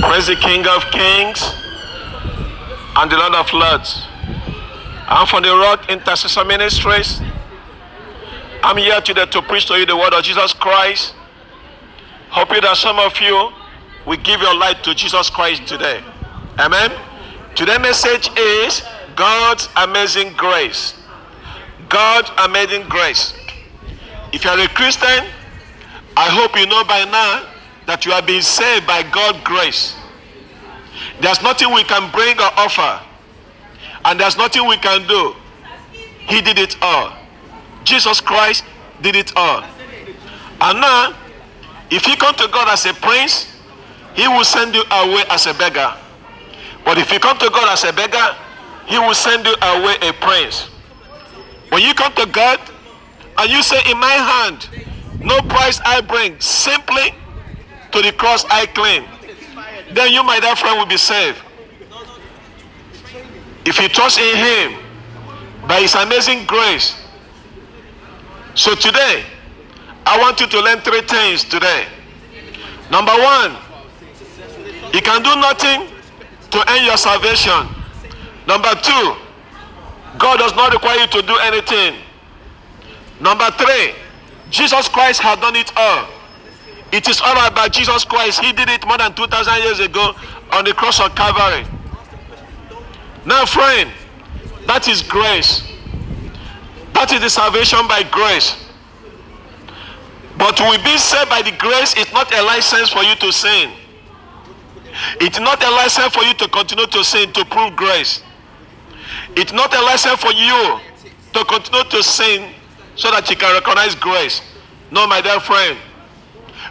Praise the King of Kings and the Lord of Lords. I'm from the Rock Intercessor Ministries. I'm here today to preach to you the word of Jesus Christ. Hope you that some of you will give your life to Jesus Christ today. Amen. Today's message is God's amazing grace. God's amazing grace. If you are a Christian, I hope you know by now that you have been saved by God's grace. There's nothing we can bring or offer, and there's nothing we can do. He did it all. Jesus Christ did it all. And now, if you come to God as a prince, he will send you away as a beggar. But if you come to God as a beggar, he will send you away a prince. When you come to God and you say, in my hand, no price I bring, simply to the cross I cling, then you, my dear friend, will be saved. If you trust in him by his amazing grace. So today, I want you to learn three things today. Number one, you can do nothing to earn your salvation. Number two, God does not require you to do anything. Number three, Jesus Christ has done it all. It is all about Jesus Christ. He did it more than 2,000 years ago on the cross of Calvary. Now, friend, that is grace. That is the salvation by grace. But to be saved by the grace is not a license for you to sin. It's not a license for you to continue to sin to prove grace. It's not a license for you to continue to sin so that you can recognize grace. No, my dear friend.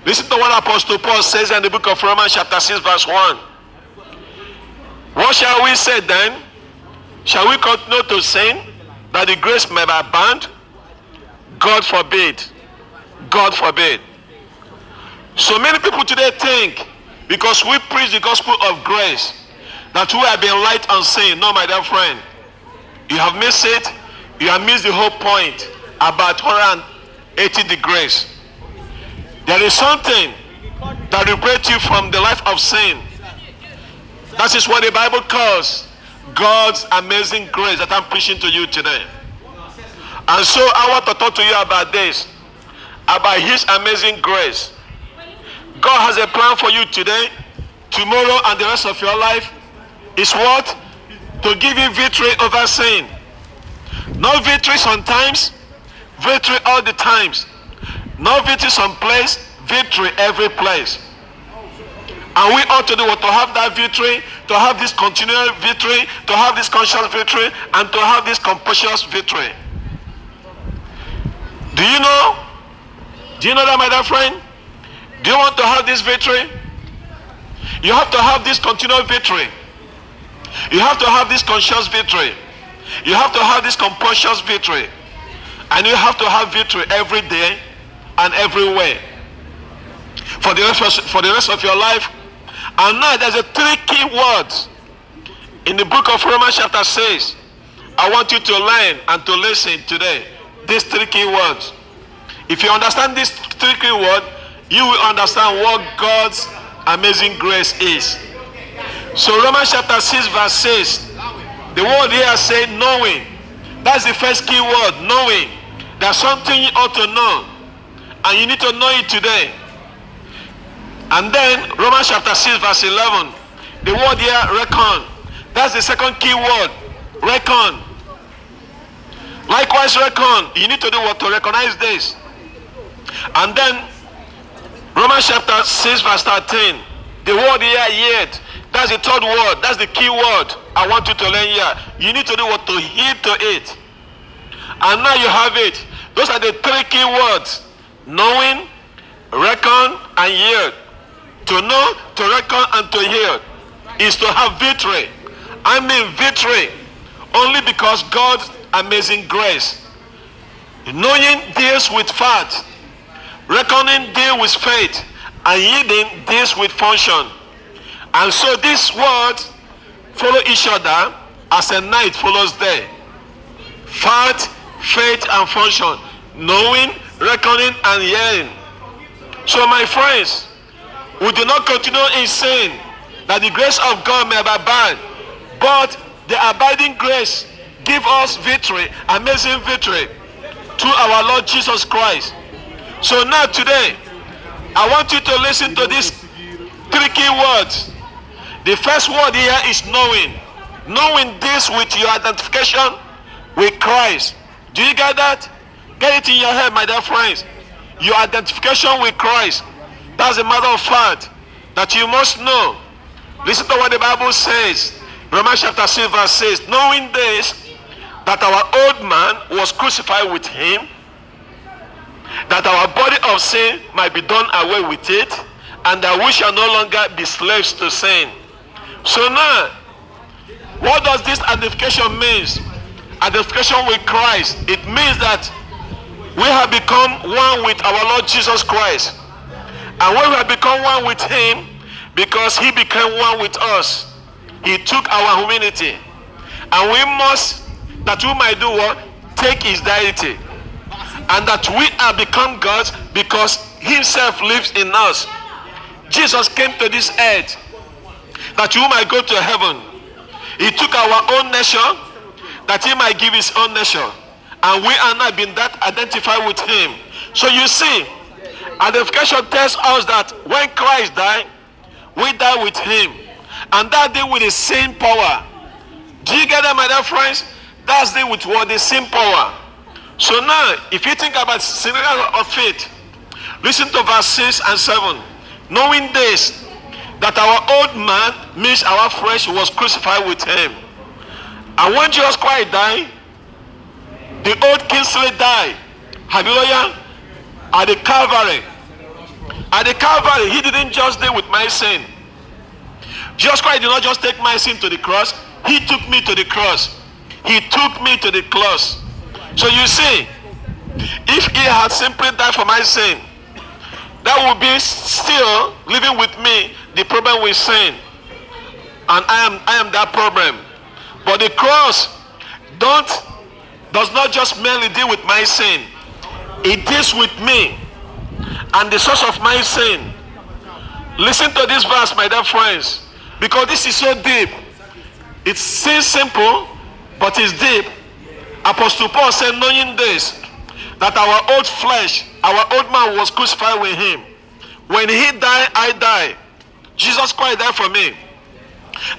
Listen to what Apostle Paul says in the book of Romans chapter 6 verse 1. What shall we say then? Shall we continue to sin that the grace may be abound? God forbid. God forbid. So many people today think because we preach the gospel of grace that we have been light on sin. No, my dear friend. You have missed it. You have missed the whole point about 180 degrees. There is something that liberates you from the life of sin. That is what the Bible calls God's amazing grace that I'm preaching to you today. And so I want to talk to you about this, about his amazing grace. God has a plan for you today, tomorrow, and the rest of your life. Is what? To give you victory over sin. Not victory sometimes, victory all the times. Not victory some place, victory every place. And we ought to do what? To have that victory, to have this continual victory, to have this conscious victory, and to have this compulsive victory. Do you know? Do you know that, my dear friend? Do you want to have this victory? You have to have this continual victory. You have to have this conscious victory. You have to have this compulsive victory. And you have to have victory every day and everywhere for the rest of your life. And now there's a three key words in the book of Romans chapter 6. I want you to learn and to listen today. These three key words. If you understand these three key words, you will understand what God's amazing grace is. So Romans chapter 6 verse 6, the word here says knowing. That's the first key word, knowing. There's something you ought to know, and you need to know it today. And then Romans chapter 6 verse 11, the word here reckon. That's the second key word, reckon. Likewise reckon. You need to do what? To recognize this. And then Romans chapter 6 verse 13, the word here yet. That's the third word. That's the key word I want you to learn here. You need to do what? To heed to it. And now you have it. Those are the three key words. Knowing, reckon, and yield. To know, to reckon, and to yield is to have victory. I mean victory only because God's amazing grace. Knowing deals with fact. Reckoning deals with faith. And yielding deals with function. And so these words follow each other as a night follows day. Fact, faith, and function. Knowing, reckoning, and hearing. So my friends, we do not continue in sin that the grace of God may abide. But the abiding grace give us victory, amazing victory, through our Lord Jesus Christ. So now today, I want you to listen to these three key words. The first word here is knowing. Knowing this with your identification with Christ. Do you get that? Get it in your head, my dear friends. Your identification with Christ. That's a matter of fact that you must know. Listen to what the Bible says. Romans chapter 6 verse 6. Knowing this, that our old man was crucified with him, that our body of sin might be done away with it, and that we shall no longer be slaves to sin. So now, what does this identification mean? Identification with Christ. It means that we have become one with our Lord Jesus Christ. And when we have become one with him, because he became one with us, he took our humanity. And we must, that we might do what? Take his deity. And that we are become gods because himself lives in us. Jesus came to this earth that we might go to heaven. He took our own nation that he might give his own nation. And we are now being that identified with him. So you see, identification tells us that when Christ died, we died with him. And that day with the same power. Do you get that, my dear friends? That's the with what? The same power. So now, if you think about scenario of faith, listen to verse 6 and 7. Knowing this, that our old man, means our flesh, was crucified with him. And when Jesus Christ died, the old Kingsley died. Hallelujah. At the Calvary. At the Calvary, he didn't just deal with my sin. Jesus Christ did not just take my sin to the cross. He took me to the cross. He took me to the cross. So you see, if he had simply died for my sin, that would be still living with me the problem with sin. And I am that problem. But the cross does not just merely deal with my sin. It deals with me and the source of my sin. Listen to this verse, my dear friends, because this is so deep. It seems simple, but it's deep. Apostle Paul said, knowing this, that our old flesh, our old man was crucified with him. When he died, I died. Jesus Christ died for me.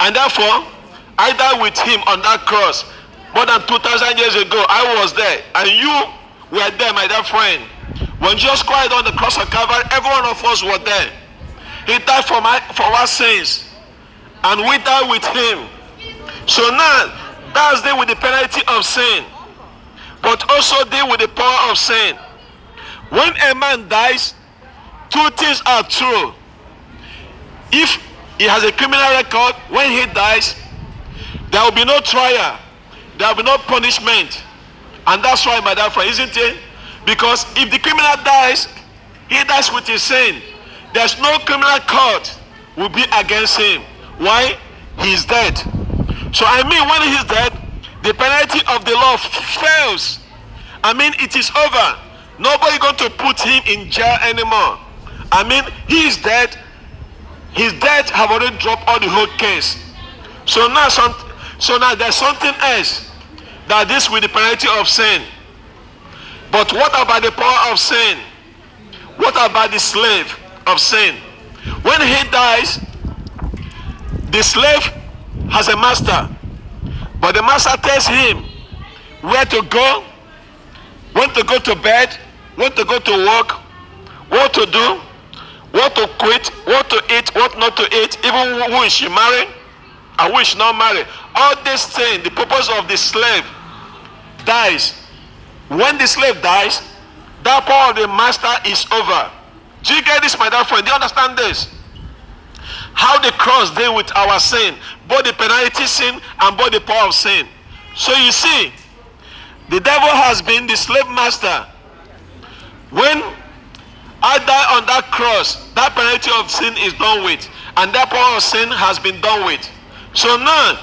And therefore, I died with him on that cross. More than 2,000 years ago, I was there. And you were there, my dear friend. When Jesus Christ on the cross of Calvary, every one of us were there. He died for our sins. And we died with him. So now, that's deal with the penalty of sin. But also deal with the power of sin. When a man dies, two things are true. If he has a criminal record, when he dies, there will be no trial. There will be no punishment. And that's why, my dear friend, isn't it? Because if the criminal dies, he dies with his sin. There's no criminal court will be against him. Why? He's dead. So I mean, when he's dead, the penalty of the law fails. I mean, it is over. Nobody going to put him in jail anymore. I mean, he is dead. His death have already dropped all the whole case. So now there's something else that this with the penalty of sin. But what about the power of sin? What about the slave of sin? When he dies, the slave has a master, but the master tells him where to go, when to go to bed, when to go to work, what to do, what to quit, what to eat, what not to eat, even who is she marry and who is not marry. All these things, the purpose of the slave dies. When the slave dies, that power of the master is over. Do you get this, my dear friend? Do you understand this? How the cross deal with our sin, both the penalty sin and both the power of sin. So you see, the devil has been the slave master. When I die on that cross, that penalty of sin is done with, and that power of sin has been done with. So now,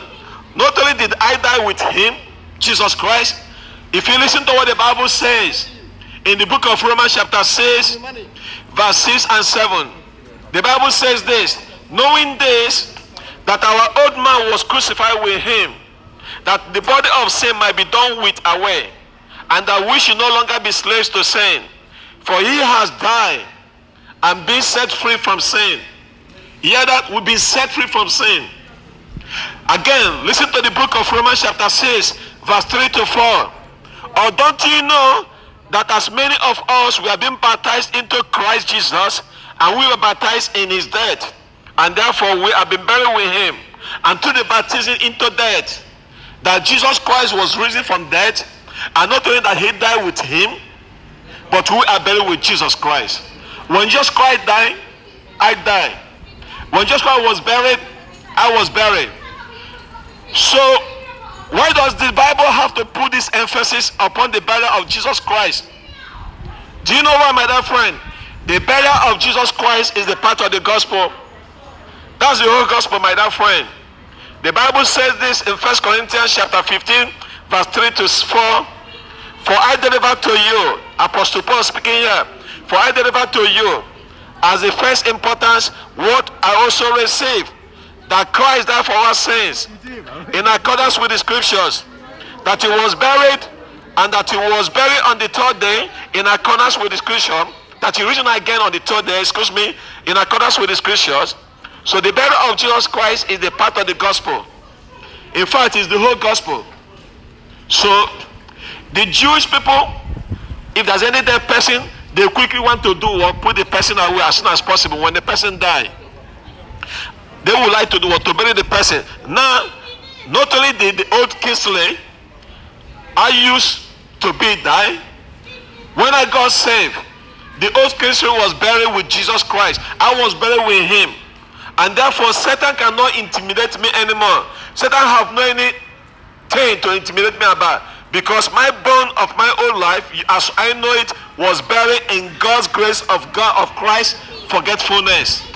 not only did I die with him, Jesus Christ, if you listen to what the Bible says in the book of Romans chapter 6, verse 6 and 7, the Bible says this, knowing this, that our old man was crucified with him, that the body of sin might be done with away, and that we should no longer be slaves to sin. For he has died and been set free from sin. Hear that? We've been set free from sin. Again, listen to the book of Romans chapter 6, verse 3 to 4. Or don't you know that as many of us we have been baptized into Christ Jesus, and we were baptized in his death, and therefore we have been buried with him, and through the baptism into death, that Jesus Christ was risen from death, and not only that he died with him, but we are buried with Jesus Christ. When Jesus Christ died, I died. When Jesus Christ was buried, I was buried. So why does the Bible have to put this emphasis upon the burial of Jesus Christ? Do you know why, my dear friend? The burial of Jesus Christ is the part of the gospel. That's the whole gospel, my dear friend. The Bible says this in 1 Corinthians chapter 15, verse 3 to 4. For I delivered to you, Apostle Paul speaking here, for I delivered to you as the first importance what I also received, that Christ died for our sins, in accordance with the scriptures, that he was buried, and that he was buried on the third day, in accordance with the scripture, that he risen again on the third day, in accordance with the scriptures. So the burial of Jesus Christ is the part of the gospel. In fact, it's the whole gospel. So the Jewish people, if there's any dead person, they quickly want to do or put the person away as soon as possible when the person dies. They would like to do what? To bury the person. Now, not only did the old Kingsley I used to be die, when I got saved, the old Kingsley was buried with Jesus Christ. I was buried with him. And therefore, Satan cannot intimidate me anymore. Satan have no anything to intimidate me about. Because my bone of my old life, as I know it, was buried in God's grace of God, of Christ's forgetfulness.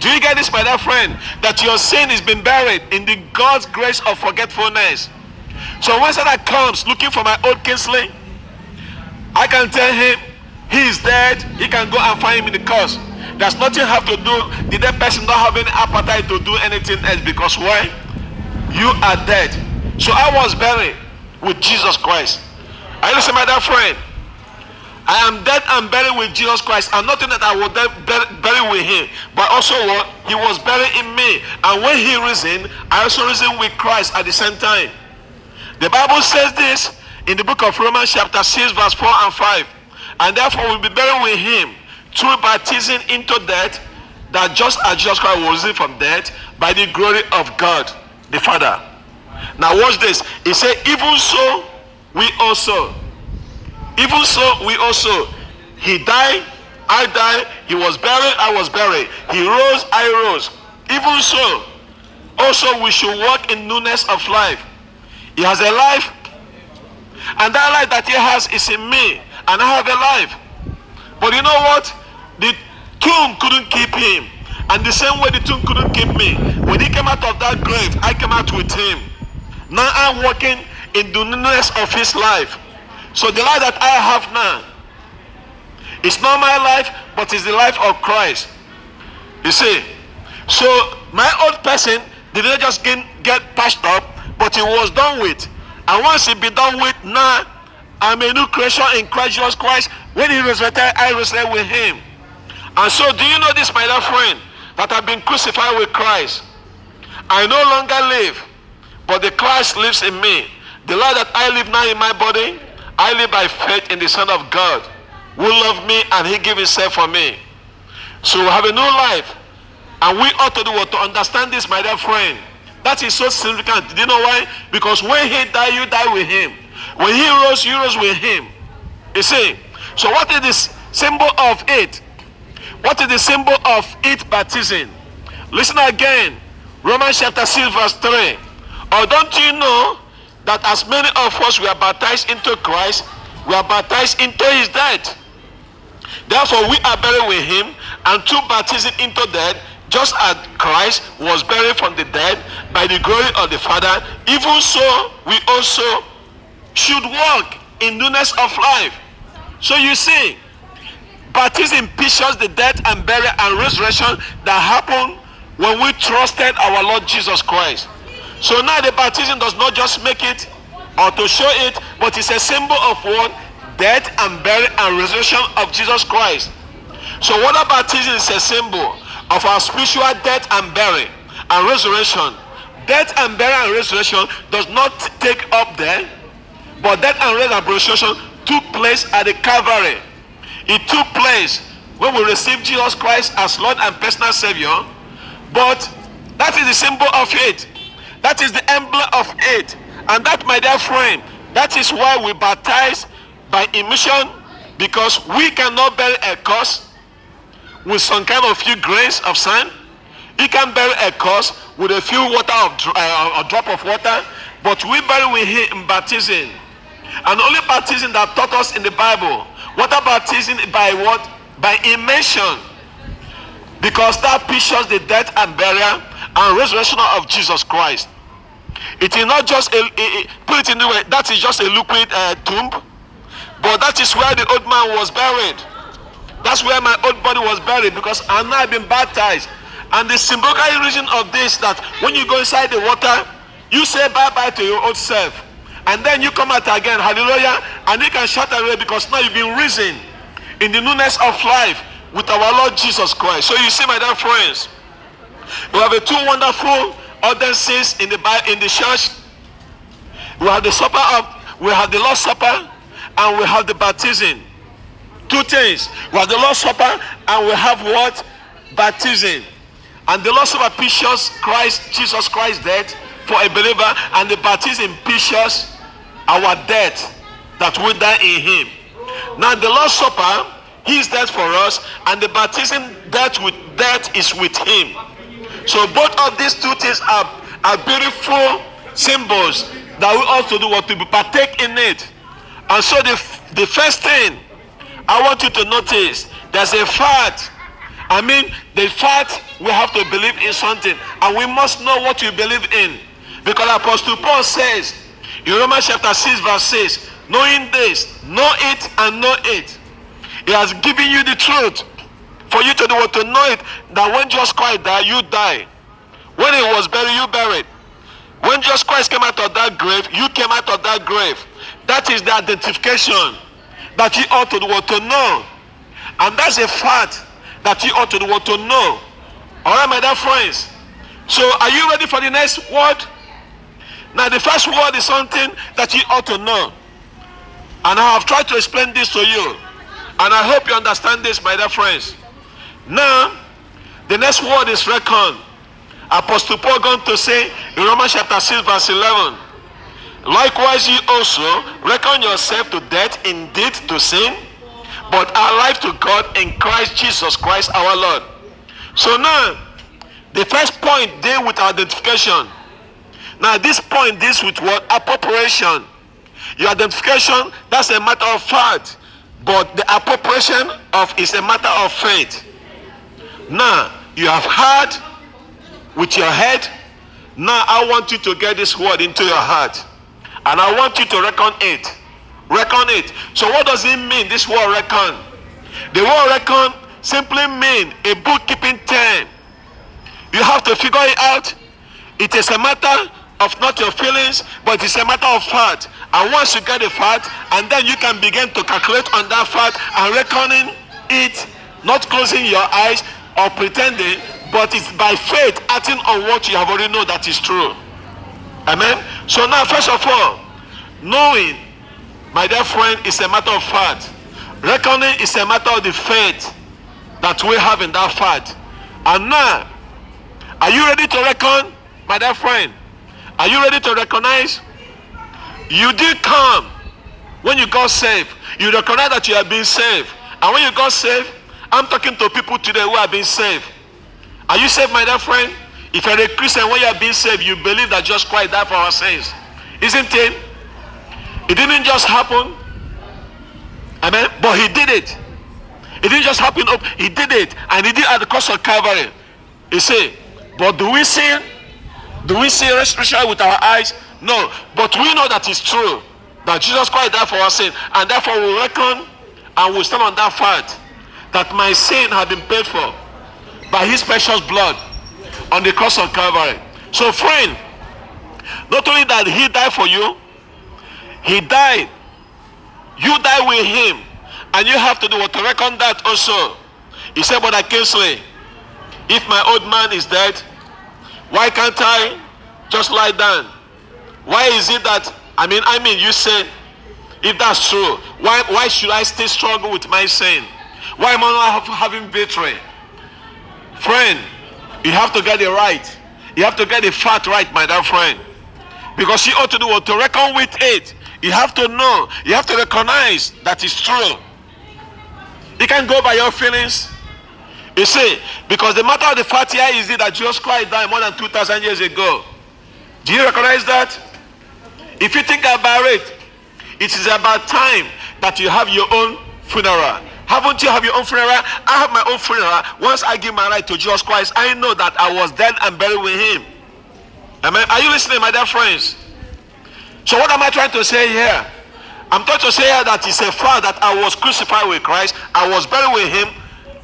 Do you get this, my dear friend? That your sin has been buried in the God's grace of forgetfulness. So when Satan comes looking for my old Kingsley, I can tell him he is dead. He can go and find him in the curse. There's nothing have to do. The dead person don't have any appetite to do anything else, because why? You are dead. So I was buried with Jesus Christ. Are you listening, my dear friend? I am dead and buried with Jesus Christ. I'm not saying that I was buried with him, but also what? He was buried in me. And when he risen, I also risen with Christ at the same time. The Bible says this in the book of Romans chapter 6, verse 4 and 5. And therefore we'll be buried with him through baptism into death, that just as Jesus Christ was risen from death, by the glory of God the Father. Now watch this. He said, even so we also. Even so we also. He died, I died. He was buried, I was buried. He rose, I rose. Even so also we should walk in newness of life. He has a life, and that life that he has is in me, and I have a life. But you know what? The tomb couldn't keep him, and the same way the tomb couldn't keep me. When he came out of that grave, I came out with him. Now I'm walking in the newness of his life. So the life that I have now, it's not my life, but it's the life of Christ. You see, so my old person did not just get patched up, but it was done with. And once it be done with, now I'm a new creation in Christ Jesus Christ. When he resurrected, I resurrected with him. And so do you know this, my dear friend, that I've been crucified with Christ? I no longer live, but the Christ lives in me. The life that I live now in my body, I live by faith in the Son of God, who loved me and he gave himself for me. So we have a new life. And we ought to do what? To understand this, my dear friend. That is so significant. Do you know why? Because when he died, you died with him. When he rose, you rose with him. You see? So what is this symbol of it? What is the symbol of it baptism? Listen again. Romans chapter 6 verse 3. Or don't you know that as many of us were baptized into Christ, we are baptized into his death? Therefore we are buried with him, and through baptism into death, just as Christ was buried from the dead by the glory of the Father, even so we also should walk in newness of life. So you see, baptism pictures the death and burial and resurrection that happened when we trusted our Lord Jesus Christ. So now the baptism does not just make it or to show it, but it's a symbol of what? Death and burial and resurrection of Jesus Christ. So water baptism is a symbol of our spiritual death and burial and resurrection. Death and burial and resurrection does not take up there, but death and resurrection took place at the Calvary. It took place when we received Jesus Christ as Lord and personal Savior. But that is the symbol of it. That is the emblem of it. And that, my dear friend, that is why we baptize by immersion, because we cannot bury a corpse with some kind of few grains of sand. You can bury a corpse with a few water of a drop of water, but we bury with him in baptism. And only baptism that taught us in the Bible, water baptism by what? By immersion, because that pictures the death and burial and resurrection of Jesus Christ. It is not just put it in the way, that is just a liquid tomb, but that is where the old man was buried. That's where my old body was buried, because I've now been baptized. And the symbolic reason of this, that when you go inside the water, you say bye-bye to your old self, and then you come out again, hallelujah, and you can shout away, because now you've been risen in the newness of life with our Lord Jesus Christ. So you see, my dear friends, we have two wonderful ordinances in the church. We have we have the Lord's Supper, and we have the baptism. Two things. We have the Lord's Supper, and we have what? Baptism. And the Lord's Supper pictures Jesus Christ's death for a believer, and the baptism pictures our death that we die in him. Now the Lord's Supper, his death for us, and the baptism, death is with him. So both of these two things are beautiful symbols that we also do what to partake in it. And so the first thing I want you to notice, there's a fact. I mean, the fact we have to believe in something, and we must know what we believe in. Because Apostle Paul says in Romans chapter 6 verse 6, knowing this, know it and know it. He has given you the truth for you to do what? To know it, that when Jesus Christ died, you die. When he was buried, you buried. When Jesus Christ came out of that grave, you came out of that grave. That is the identification that you ought to do what? To know. And that's a fact that you ought to do what? To know. All right, my dear friends. So are you ready for the next word? Now the first word is something that you ought to know. And I have tried to explain this to you. And I hope you understand this, my dear friends. Now, the next word is reckon. Apostle Paul going to say in Romans chapter 6 verse 11, likewise you also reckon yourself to death indeed to sin, but alive to God in Christ Jesus Christ our Lord. So now, the first point deals with identification. Now this point deals with what? Appropriation. Your identification, that's a matter of fact, but the appropriation of is a matter of faith. Now, you have heard with your head. Now I want you to get this word into your heart, and I want you to reckon it. Reckon it. So what does it mean, this word reckon? The word reckon simply means a bookkeeping term. You have to figure it out. It is a matter of not your feelings, but it's a matter of fact. And once you get the fact, and then you can begin to calculate on that fact and reckoning it, not closing your eyes or pretending, but it's by faith acting on what you have already know that is true. Amen. So now, first of all, knowing, my dear friend, is a matter of fact. Reckoning is a matter of the faith that we have in that fact. And now, are you ready to reckon, my dear friend? Are you ready to recognize? You did come when you got saved. You recognize that you have been saved. And when you got saved, I'm talking to people today who have been saved. Are you saved, my dear friend? If you're a Christian, when you have been saved, you believe that Jesus Christ died for our sins. Isn't it? It didn't just happen. Amen. But he did it. It didn't just happen. He did it. And he did it at the cross of Calvary. He said, but do we see? Do we see restoration with our eyes? No. But we know that it's true. That Jesus Christ died for our sin. And therefore we reckon and we stand on that fact that my sin has been paid for by his precious blood. on the cross of Calvary. So friend, not only that he died for you, he died, you died with him, and you have to do what? To reckon that also. He said, Brother Kingsley, if my old man is dead, why can't I just lie down? Why is it that, I mean, you say, if that's true, why should I still struggle with my sin? Why am I not having victory? Friend, you have to get it right. You have to get the fact right, my dear friend. Because you ought to do what? To reckon with it. You have to know. You have to recognize that it's true. You can't go by your feelings. You see, because the matter of the fact here is that Jesus Christ died more than 2,000 years ago. Do you recognize that? If you think about it, it is about time that you have your own funeral. Haven't you have your own funeral? I have my own funeral. Once I give my life to Jesus Christ, I know that I was dead and buried with him. Amen. Are you listening, my dear friends? So what am I trying to say here? I'm trying to say here that it's a fact that I was crucified with Christ, I was buried with him,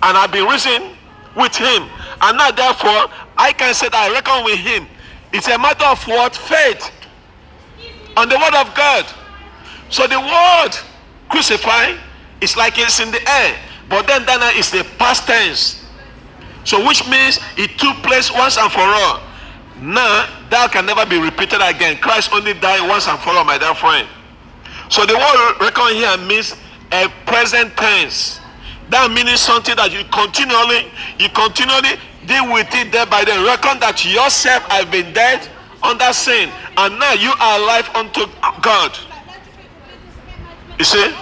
and I've been risen with him. And now therefore, I can say that I reckon with him. It's a matter of what? Faith on the word of God. So the word crucify is like it's in the air, but then it's the past tense. So which means it took place once and for all. Now that can never be repeated again. Christ only died once and for all, my dear friend. So the word reckon here means a present tense. That means something that you continually deal with it day by day. Reckon that yourself have been dead under sin, and now you are alive unto God. You see?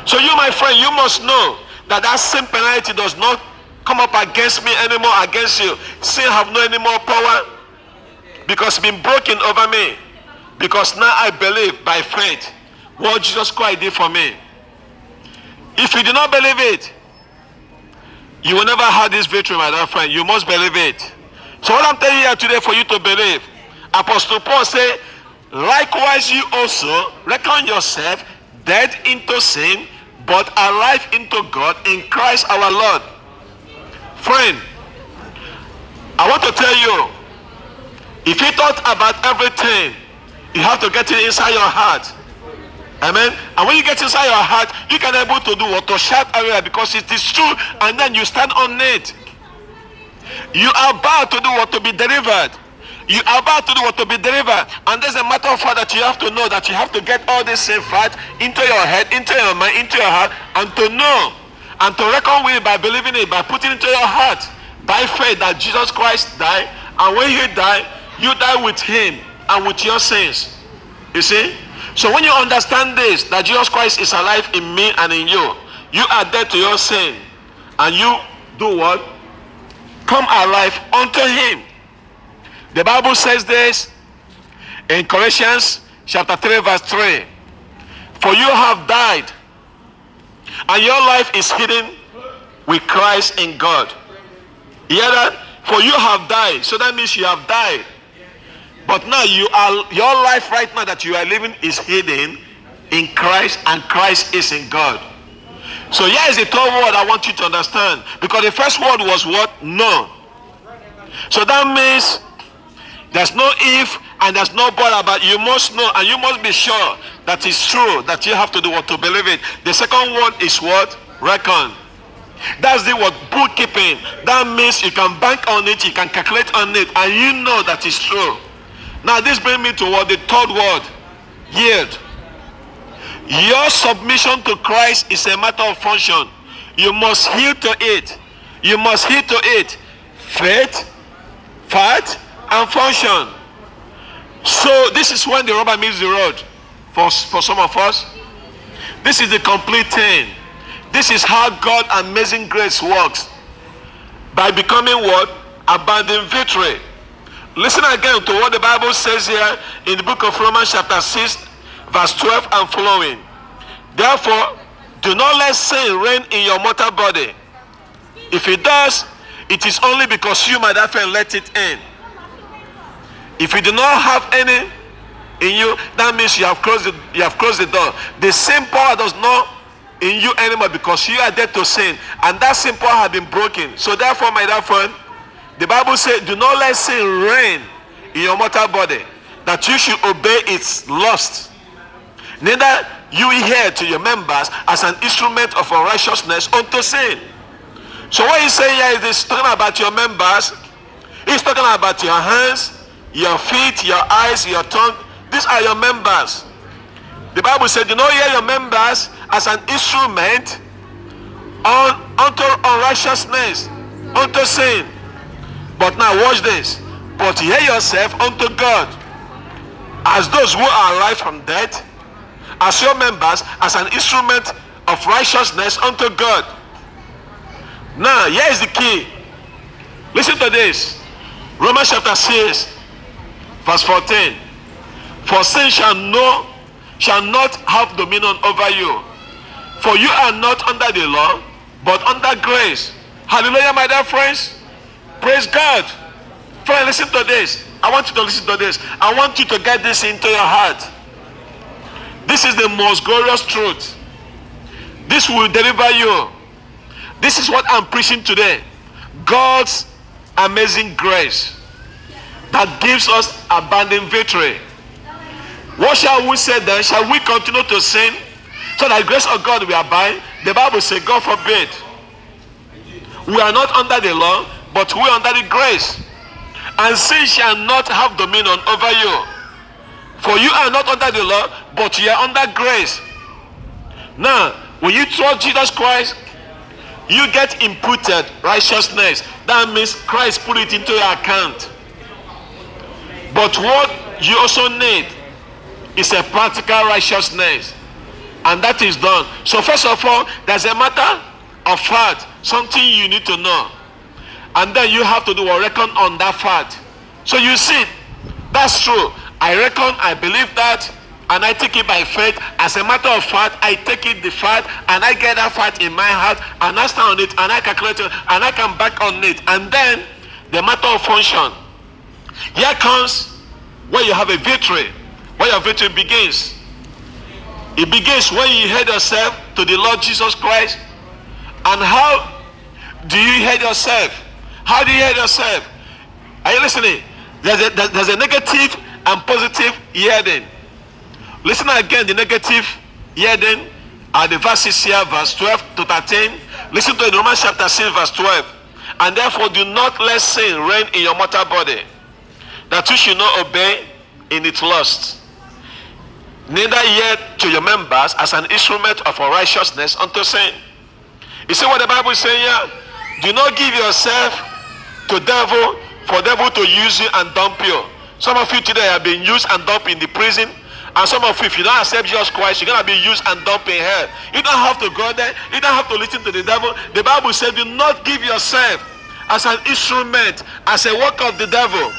So you, my friend, you must know that that sin penalty does not come up against me anymore, against you. Sin have no any more power, because it's been broken over me. Because now I believe by faith what Jesus Christ did for me. If you do not believe it, you will never have this victory, my dear friend. You must believe it. So what I'm telling you here today for you to believe, Apostle Paul said, likewise you also reckon yourself dead into sin, but alive into God in Christ our Lord. Friend, I want to tell you, if you thought about everything, you have to get it inside your heart. Amen. And when you get inside your heart, you can be able to do what? To shout area, because it is true, and then you stand on it. You are about to do what? To be delivered. You are about to do what? To be delivered. And there's a matter of fact that you have to know, that you have to get all this same fact into your head, into your mind, into your heart, and to know and to reckon with it by believing it, by putting it into your heart, by faith that Jesus Christ died, and when he died, you die with him and with your sins. You see? So when you understand this, that Jesus Christ is alive in me and in you, you are dead to your sin, and you do what? Come alive unto him. The Bible says this in Colossians chapter 3 verse 3. For you have died, and your life is hidden with Christ in God. You hear that? For you have died. So that means you have died. But now your life right now that you are living is hidden in Christ, and Christ is in God. So here is the third word I want you to understand. Because the first word was what? No. So that means there's no if and there's no but about. You must know, and you must be sure that it's true, that you have to do what? To believe it. The second word is what? Reckon. That's the word bookkeeping. That means you can bank on it, you can calculate on it, and you know that it's true. Now this brings me to what? The third word. Yield. Your submission to Christ is a matter of function. You must yield to it. You must yield to it. Faith, fact, and function. So this is when the rubber meets the road for some of us. This is the complete thing. This is how God amazing grace works. By becoming what? Abandoning victory. Listen again to what the Bible says here in the book of Romans chapter 6 verse 12 and following. Therefore, do not let sin reign in your mortal body. If it does, it is only because you, my dear friend, let it in. If you do not have any in you, that means you have closed the door. The same power does not in you anymore, because you are dead to sin, and that same power has been broken. So therefore, my dear friend, The Bible says, do not let sin reign in your mortal body, that you should obey its lust. Neither you hear to your members as an instrument of unrighteousness unto sin. So what he's saying here is this, talking about your members. He's talking about your hands, your feet, your eyes, your tongue. These are your members. The Bible said, do not hear your members as an instrument unto unrighteousness, unto sin. But now watch this. But hear yourself unto God, as those who are alive from death, as your members, as an instrument of righteousness unto God. Now, here is the key. Listen to this. Romans chapter 6, verse 14. For sin shall not have dominion over you. For you are not under the law, but under grace. Hallelujah, my dear friends. Praise God. Friend, listen to this. I want you to listen to this. I want you to get this into your heart. This is the most glorious truth. This will deliver you. This is what I'm preaching today. God's amazing grace that gives us abundant victory. What shall we say then? Shall we continue to sin so that the grace of God will abide? The Bible says, God forbid. We are not under the law, but we are under the grace. And sin shall not have dominion over you. For you are not under the law, but you are under grace. Now, when you trust Jesus Christ, you get imputed righteousness. That means Christ put it into your account. But what you also need is a practical righteousness. And that is done. So first of all, there's a matter of fact, something you need to know. And then you have to do a reckon on that fact. So you see, that's true. I reckon, I believe that, and I take it by faith. As a matter of fact, I take it the fact, and I get that fact in my heart, and I stand on it, and I calculate it, and I come back on it. And then the matter of function. Here comes where you have a victory, where your victory begins. It begins when you head yourself to the Lord Jesus Christ. And how do you head yourself? How do you head yourself? Are you listening? There's a negative and positive heading. Listen again, the negative heading are the verses here, verse 12 to 13. Listen to it, Romans chapter 6, verse 12. And therefore do not let sin reign in your mortal body, that you should not obey in its lusts. Neither yet to your members as an instrument of unrighteousness unto sin. You see what the Bible is saying here? Do not give yourself to devil for devil to use you and dump you. Some of you today have been used and dumped in the prison. And some of you, if you don't accept Jesus Christ, you're going to be used and dumped in hell. You don't have to go there. You don't have to listen to the devil. The Bible says, do not give yourself as an instrument, as a work of the devil.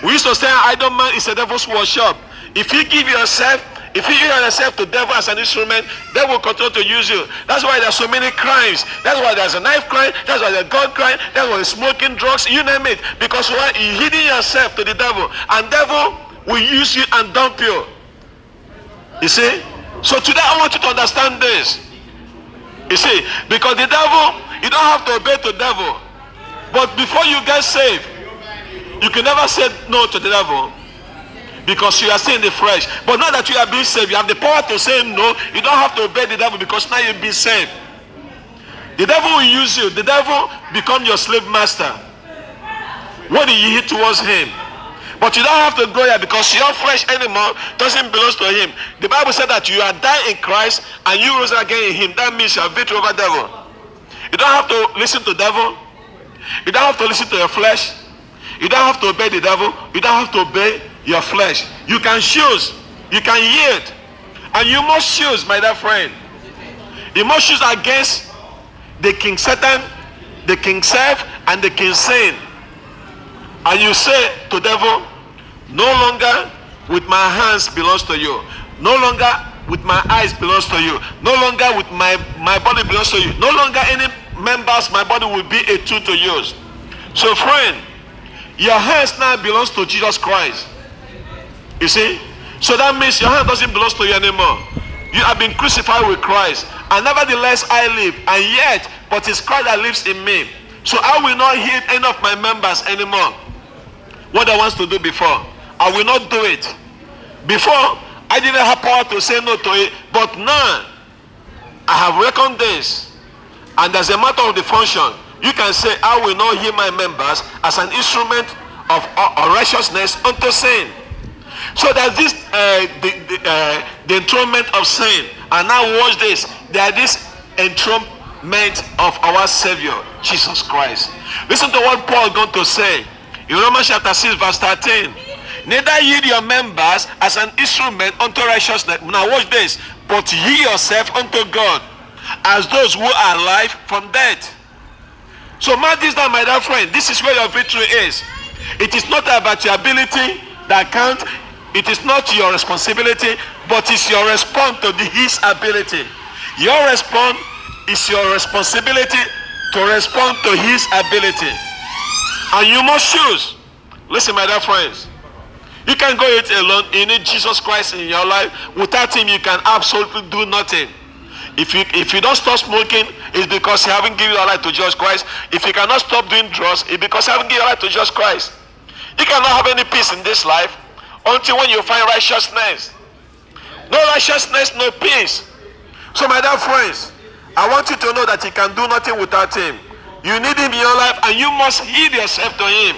We used to say, idle man is a devil's workshop. If you give yourself, if you use yourself to devil as an instrument, they will continue to use you. That's why there's so many crimes. That's why there's a knife crime. That's why there's a gun crime. That's why there's smoking, drugs, you name it. Because why? You're hiding yourself to the devil. And devil will use you and dump you. You see? So today I want you to understand this. You see? Because the devil, you don't have to obey the devil. But before you get saved, you can never say no to the devil. Because you are still in the flesh. But now that you are being saved, you have the power to say no. You don't have to obey the devil because now you've been saved. The devil will use you. The devil become your slave master. What do you hit towards him? But you don't have to go there because your flesh anymore doesn't belong to him. The Bible said that you are dying in Christ and you rose again in him. That means you have victory over the devil. You don't have to listen to the devil. You don't have to listen to your flesh. You don't have to obey the devil. You don't have to obey your flesh. You can choose. You can yield. And you must choose, my dear friend. You must choose against the king Satan, the king self, and the king sin. And you say to the devil, no longer with my hands belongs to you. No longer with my eyes belongs to you. No longer with my body belongs to you. No longer any members my body will be a tool to use. So friend, your hands now belongs to Jesus Christ. You see? So that means your hand doesn't belong to you anymore. You have been crucified with Christ. And nevertheless I live. And yet, but it's Christ that lives in me. So I will not heed any of my members anymore. What I want to do before, I will not do it. Before, I didn't have power to say no to it, but now I have reckoned this, and as a matter of the function, you can say, I will not heed my members as an instrument of unrighteousness unto sin. So there's this the enthronement of sin. And now watch this. There is this enthronement of our Savior, Jesus Christ. Listen to what Paul is going to say in Romans chapter 6 verse 13. Neither yield your members as an instrument unto righteousness. Now watch this. But ye yourself unto God, as those who are alive from death. So mark this down, my dear friend. This is where your victory is. It is not about your ability that counts. It is not your responsibility, but it's your response to his ability. Your response is your responsibility to respond to his ability. And you must choose. Listen, my dear friends. You can't go it alone. You need Jesus Christ in your life. Without him, you can absolutely do nothing. If you don't stop smoking, it's because you haven't given your life to Jesus Christ. If you cannot stop doing drugs, it's because you haven't given your life to Jesus Christ. You cannot have any peace in this life until when you find righteousness. No righteousness, no peace. So my dear friends, I want you to know that you can do nothing without him. You need him in your life, and you must yield yourself to him.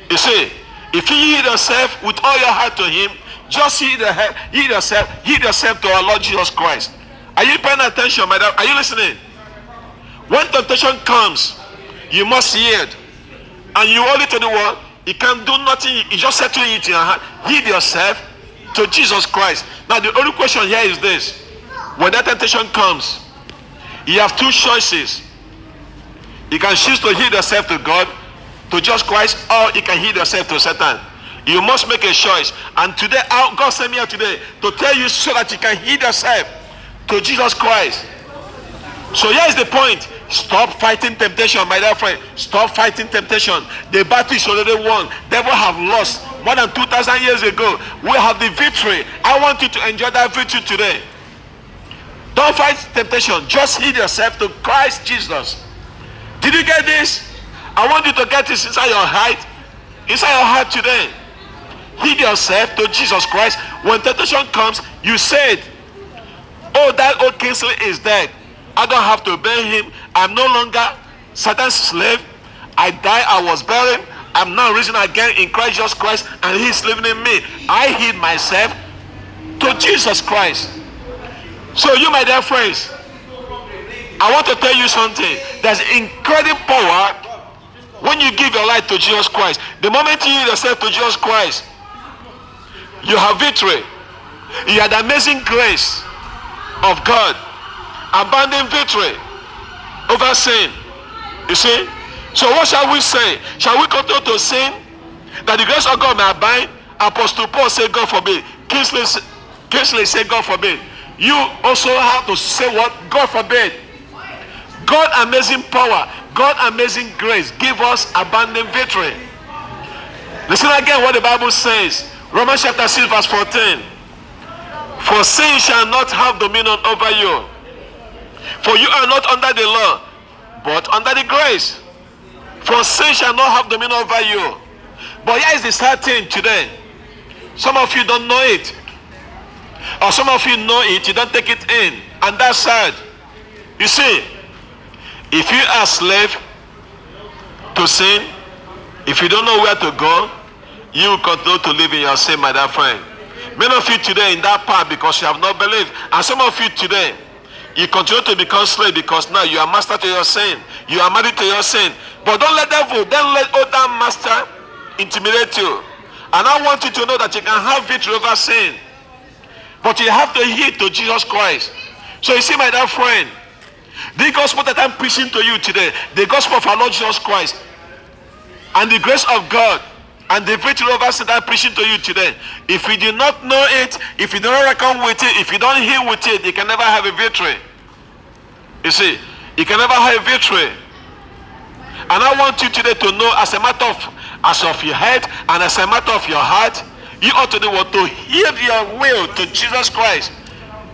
You see, if you yield yourself with all your heart to him, just yield yourself to our Lord Jesus Christ. Are you paying attention, my dear? Are you listening? When temptation comes, you must yield. And you only to the world, you can't do nothing. You just settle it in your heart. Yield yourself to Jesus Christ. Now the only question here is this. When that temptation comes, you have two choices. You can choose to yield yourself to God, to Jesus Christ, or you can yield yourself to Satan. You must make a choice. And today, God sent me here today to tell you so that you can yield yourself to Jesus Christ. So here is the point. Stop fighting temptation, my dear friend. Stop fighting temptation. The battle is already won. Devil have lost more than 2,000 years ago. We have the victory. I want you to enjoy that victory today. Don't fight temptation. Just yield yourself to Christ Jesus. Did you get this? I want you to get this inside your heart. Inside your heart today. Yield yourself to Jesus Christ. When temptation comes, you said, oh, that old Kingsley is dead. I don't have to obey him. I'm no longer Satan's slave. I died, I was buried. I'm now risen again in Christ Jesus Christ, and he's living in me. I yield myself to Jesus Christ. So you, my dear friends, I want to tell you something. There's incredible power when you give your life to Jesus Christ. The moment you yield yourself to Jesus Christ, you have victory. You have the amazing grace of God. Abandon victory over sin. You see? So what shall we say? Shall we continue to sin that the grace of God may abide? Apostle Paul said, God forbid. Kingsley said, God forbid. You also have to say what? God forbid. God amazing power, God amazing grace, give us abundant victory. Listen again what the Bible says. Romans chapter 6 verse 14. For sin shall not have dominion over you. For you are not under the law, but under the grace. For sin shall not have dominion over you. But here is the sad thing today. Some of you don't know it. Or some of you know it, you don't take it in. And that's sad. You see, if you are a slave to sin, if you don't know where to go, you will continue to live in your sin, my dear friend. Many of you today in that part because you have not believed. And some of you today, you continue to become slave because now you are master to your sin. You are married to your sin. But don't let devil, don't let other master intimidate you. And I want you to know that you can have victory over sin. But you have to yield to Jesus Christ. So you see, my dear friend, the gospel that I'm preaching to you today, the gospel of our Lord Jesus Christ, and the grace of God, and the victory over sin that I'm preaching to you today, if you do not know it, if you do not reckon with it, if you don't heal with it, you can never have a victory. You see, you can never have a victory. And I want you today to know, as a matter of your head and as a matter of your heart, you ought to do what? To yield your will to Jesus Christ.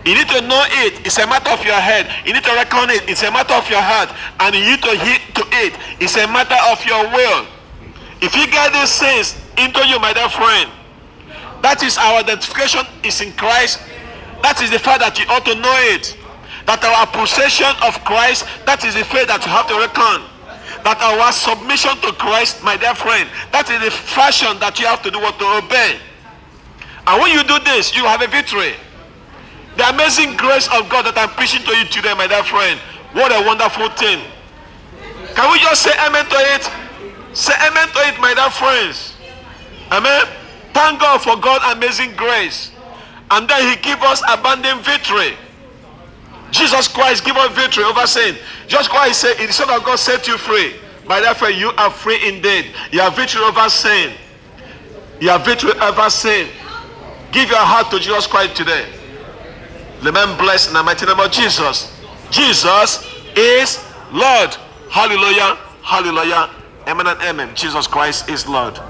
You need to know it. It's a matter of your head. You need to reckon it. It's a matter of your heart. And you need to heed to it. It's a matter of your will. If you get these things into you, my dear friend, that is our identification is in Christ. That is the fact that you ought to know it. That our possession of Christ, that is the faith that you have to reckon. That our submission to Christ, my dear friend, that is the fashion that you have to do what to obey. And when you do this, you have a victory. The amazing grace of God that I'm preaching to you today, my dear friend, what a wonderful thing. Can we just say amen to it? Say amen to it, my dear friends. Amen. Thank God for God's amazing grace. And then he gives us abundant victory. Jesus Christ give us victory over sin. Jesus Christ said, the Son of God set you free. My dear friend, you are free indeed. You have victory over sin. You have victory over sin. Give your heart to Jesus Christ today. Remain blessed in the mighty name of Jesus. Jesus is Lord. Hallelujah. Hallelujah. Amen and amen. Jesus Christ is Lord.